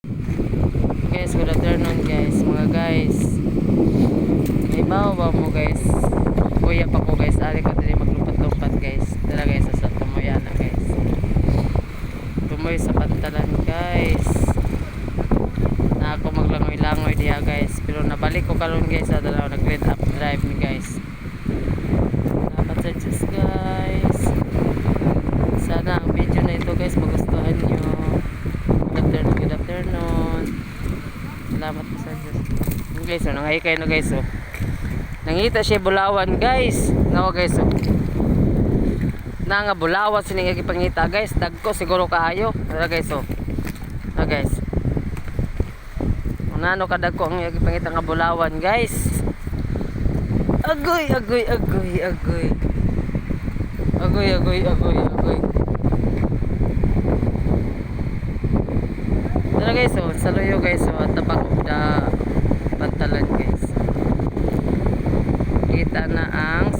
Guys, good afternoon guys, mga guys. May bawa mo guys. Kuya pa ko guys, ali ko dili maglupat-lupat guys. Dala guys sa tumoyana guys. Tumoy sa pantalan guys. Na ako maglangoy-langoy diha guys. Pero nabalik ko karon guys sa dalaw nag-lead up drive ni guys. Dapat sa Diyos guys. Sana ang video na ito guys magustuhan nyo. Good afternoon. Salamat po sa Diyos. Guys, nangahikay na guys oh. Nangita siya bulawan guys. Nawa guys oh. Nga bulawan sining gipangita guys. Dagko siguro kaayo. Dara guys oh. Na guys. Unano ka dagko ang gipangita nga bulawan guys. Agoy. Dara guys oh, saluyo guys oh, at tabak da pantalan guys. Kita na ang